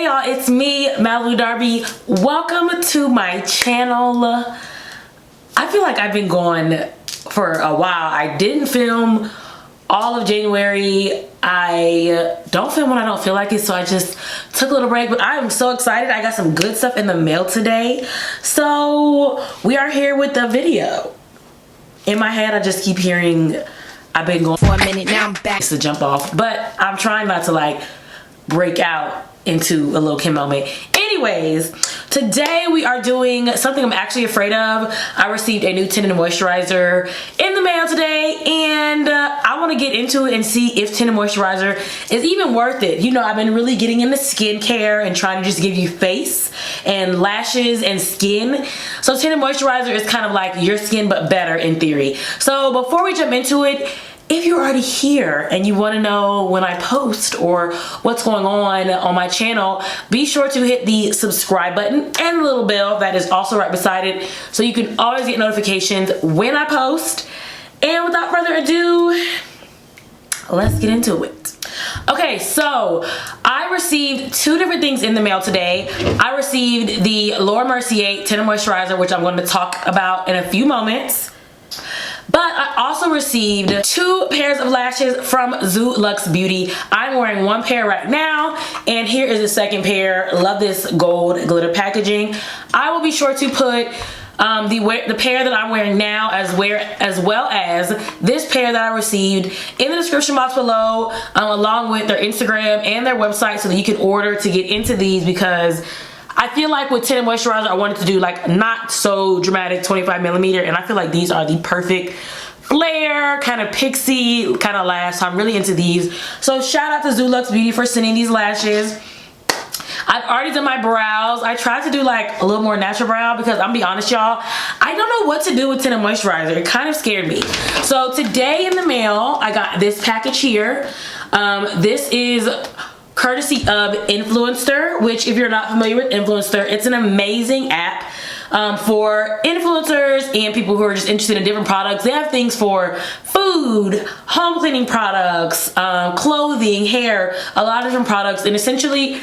y'all, it's me, Malibu Darby. Welcome to my channel. I feel like I've been gone for a while. I didn't film all of January. I don't film when I don't feel like it, so I just took a little break, but I am so excited. I got some good stuff in the mail today. So we are here with the video. In my head, I just keep hearing, I've been going for a minute, now I'm back to jump off, but I'm trying not to like break out into a little Kim moment. Anyways, today we are doing something I'm actually afraid of. I received a new tinted moisturizer in the mail today, and I want to get into it and see if tinted moisturizer is even worth it. You know, I've been really getting into skincare and trying to just give you face and lashes and skin. So tinted moisturizer is kind of like your skin but better in theory. So before we jump into it, if you're already here and you want to know when I post or what's going on my channel, be sure to hit the subscribe button and the little bell that is also right beside it so you can always get notifications when I post. And without further ado, let's get into it. Okay, so I received two different things in the mail today. I received the Laura Mercier Tinted Moisturizer, which I'm going to talk about in a few moments. But I also received two pairs of lashes from Zoo Luxe Beauty. I'm wearing one pair right now, and here is the second pair. Love this gold glitter packaging. I will be sure to put the pair that I'm wearing now as well as this pair that I received in the description box below, along with their Instagram and their website, so that you can order to get into these, because I feel like with tinted moisturizer, I wanted to do like not so dramatic 25mm, and I feel like these are the perfect flare, kind of pixie kind of lash. So I'm really into these. So shout out to Zoo Luxe Beauty for sending these lashes. I've already done my brows. I tried to do like a little more natural brow because I'm gonna be honest, y'all, I don't know what to do with tinted moisturizer. It kind of scared me. So today in the mail, I got this package here. This is courtesy of Influencer, which if you're not familiar with Influencer, it's an amazing app for influencers and people who are just interested in different products. They have things for food, home cleaning products, clothing, hair, a lot of different products, and essentially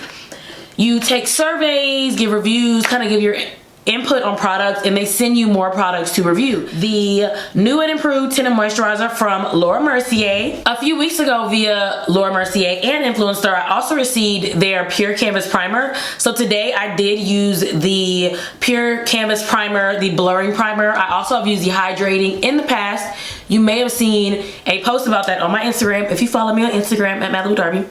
you take surveys, give reviews, kind of give your input on products, and they send you more products to review. The new and improved tinted moisturizer from Laura Mercier. A few weeks ago via Laura Mercier and Influencer, I also received their Pure Canvas Primer. So today I did use the Pure Canvas Primer, the blurring primer. I also have used the hydrating in the past. You may have seen a post about that on my Instagram if you follow me on Instagram at Malibu Darby.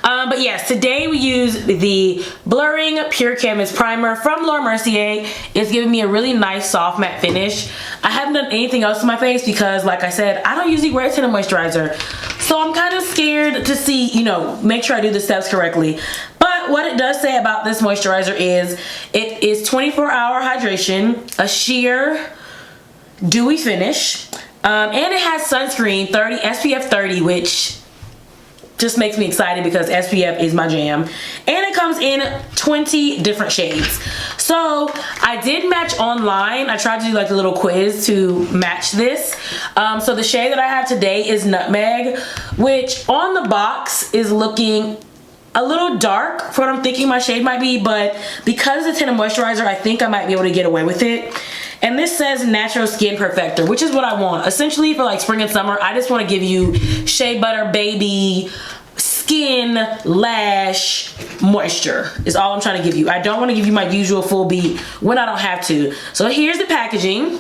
But yes, today we use the blurring Pure Canvas Primer from Laura Mercier. It's giving me a really nice soft matte finish. I haven't done anything else to my face because, like I said, I don't usually wear tinted moisturizer. So I'm kind of scared to see, you know, make sure I do the steps correctly. But what it does say about this moisturizer is it is 24-hour hydration, a sheer dewy finish, and it has sunscreen SPF 30, which just makes me excited because SPF is my jam. And it comes in 20 different shades. So I did match online. I tried to do like a little quiz to match this. So the shade that I have today is Nutmeg, which on the box is looking a little dark for what I'm thinking my shade might be, but because it's a tinted moisturizer, I think I might be able to get away with it. And this says Natural Skin Perfector, which is what I want. Essentially for like spring and summer, I just want to give you shea butter baby skin lash moisture is all I'm trying to give you. I don't want to give you my usual full beat when I don't have to. So here's the packaging.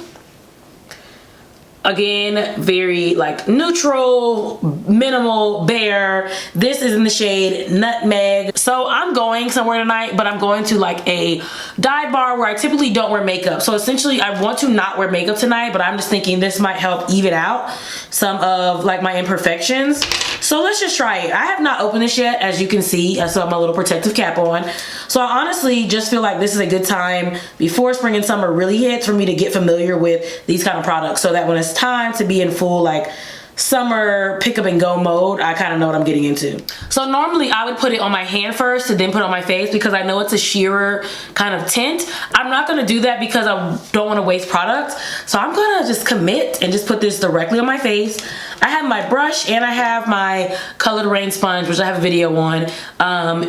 Again, very like neutral, minimal, bare. This is in the shade Nutmeg. So I'm going somewhere tonight, but I'm going to like a dive bar where I typically don't wear makeup. So essentially I want to not wear makeup tonight, but I'm just thinking this might help even out some of like my imperfections. So let's just try it. I have not opened this yet, as you can see. I still have my little protective cap on. So I honestly just feel like this is a good time before spring and summer really hits for me to get familiar with these kind of products, so that when it's time to be in full like summer pick up and go mode, I kind of know what I'm getting into. So normally I would put it on my hand first and then put it on my face because I know it's a sheerer kind of tint. I'm not going to do that because I don't want to waste product. So I'm going to just commit and just put this directly on my face. I have my brush and I have my Colored Rain sponge, which I have a video on,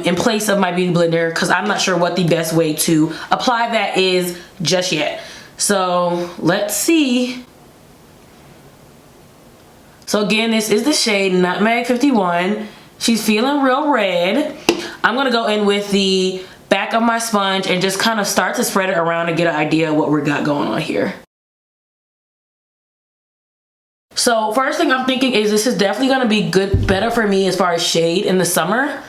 in place of my beauty blender because I'm not sure what the best way to apply that is just yet. So let's see. So again, this is the shade Nutmeg 51. She's feeling real red. I'm gonna go in with the back of my sponge and just kind of start to spread it around to get an idea of what we got going on here. So first thing I'm thinking is this is definitely gonna be better for me as far as shade in the summer.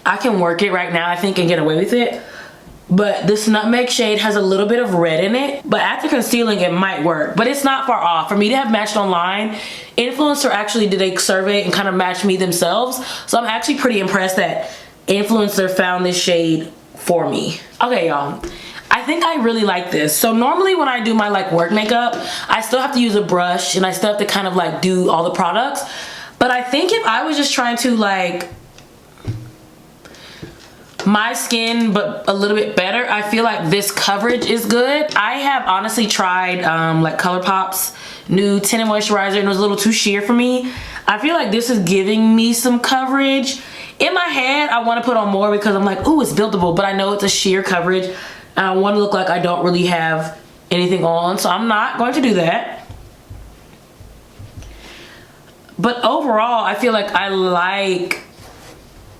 I can work it right now, I think, and get away with it. But this Nutmeg shade has a little bit of red in it, but after concealing it might work, but it's not far off. For me to have matched online, influencer actually did a survey and kind of matched me themselves, so I'm actually pretty impressed that influencer found this shade for me. Okay, y'all, I think I really like this. So normally when I do my like work makeup, I still have to use a brush and I still have to kind of like do all the products, but I think if I was just trying to like my skin but a little bit better, I feel like this coverage is good. I have honestly tried like ColourPop's new tinted moisturizer and it was a little too sheer for me. I feel like this is giving me some coverage. In my head I want to put on more because I'm like, ooh, it's buildable, but I know it's a sheer coverage and I want to look like I don't really have anything on, so I'm not going to do that. But overall I feel like I like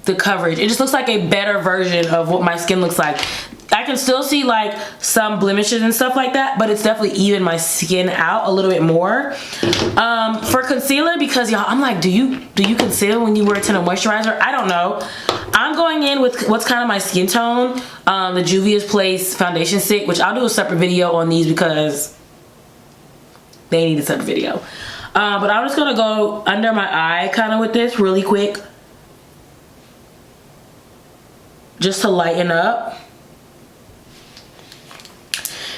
the coverage. It just looks like a better version of what my skin looks like. I can still see like some blemishes and stuff like that, but it's definitely evened my skin out a little bit more. For concealer, because y'all, I'm like, do you conceal when you wear a tinted moisturizer? I don't know. I'm going in with what's kind of my skin tone, the Juvia's Place foundation stick, which I'll do a separate video on these because they need a separate video. But I'm just gonna go under my eye kind of with this really quick, just to lighten up.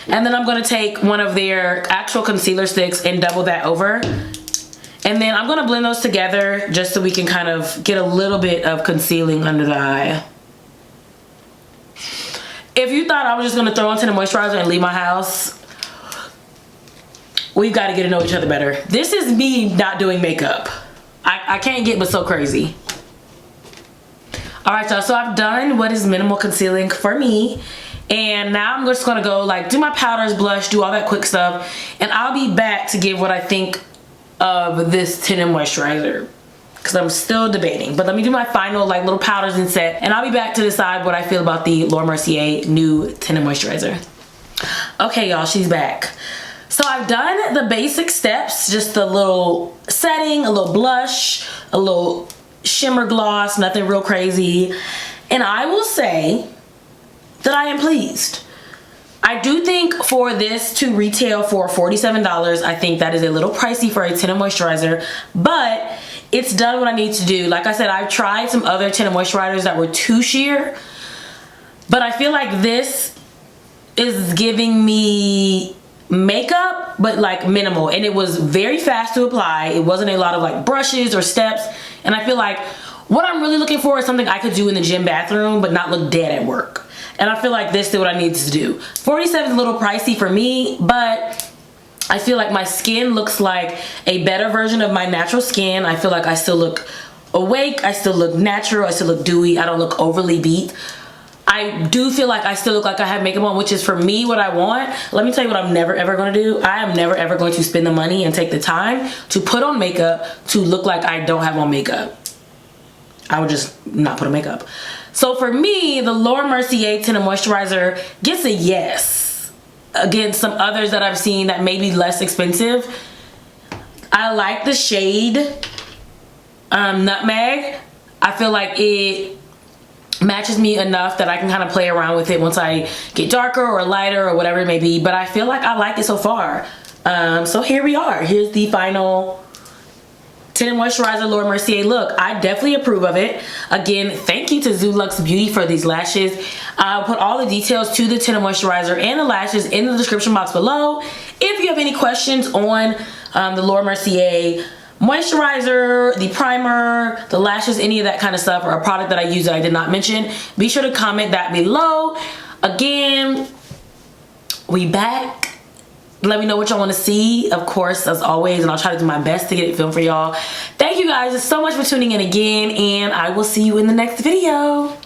And then I'm going to take one of their actual concealer sticks and double that over. And then I'm going to blend those together just so we can kind of get a little bit of concealing under the eye. If you thought I was just going to throw on tinted moisturizer and leave my house, we've got to get to know each other better. This is me not doing makeup. I can't get but so crazy. Alright y'all, so I've done what is minimal concealing for me. And now I'm just gonna go like do my powders, blush, do all that quick stuff. And I'll be back to give what I think of this tinted moisturizer, because I'm still debating. But let me do my final like little powders and set. And I'll be back to decide what I feel about the Laura Mercier new tinted moisturizer. Okay y'all, she's back. So I've done the basic steps, just the little setting, a little blush, a little shimmer gloss, nothing real crazy, and I will say that I am pleased. I do think for this to retail for $47, I think that is a little pricey for a tinted moisturizer, but it's done what I need to do. Like I said, I've tried some other tinted moisturizers that were too sheer, but I feel like this is giving me makeup but like minimal, and it was very fast to apply. It wasn't a lot of like brushes or steps, and I feel like what I'm really looking for is something I could do in the gym bathroom but not look dead at work, and I feel like this did what I needed to do. $47 is a little pricey for me, but I feel like my skin looks like a better version of my natural skin. I feel like I still look awake, I still look natural, I still look dewy, I don't look overly beat. I do feel like I still look like I have makeup on, which is for me what I want. Let me tell you what I'm never ever going to do. I am never ever going to spend the money and take the time to put on makeup to look like I don't have on makeup. I would just not put on makeup. So for me, the Laura Mercier Tinted Moisturizer gets a yes against some others that I've seen that may be less expensive. I like the shade Nutmeg. I feel like it matches me enough that I can kind of play around with it once I get darker or lighter or whatever it may be, but I feel like I like it so far. So here we are. Here's the final tinted moisturizer Laura Mercier look. I definitely approve of it. Again, thank you to Zulux Beauty for these lashes. I'll put all the details to the tinted moisturizer and the lashes in the description box below. If you have any questions on the Laura Mercier moisturizer, the primer, the lashes, any of that kind of stuff, or a product that I use that I did not mention, be sure to comment that below. Again, we back. Let me know what y'all want to see, of course, as always, and I'll try to do my best to get it filmed for y'all. Thank you guys so much for tuning in again, and I will see you in the next video.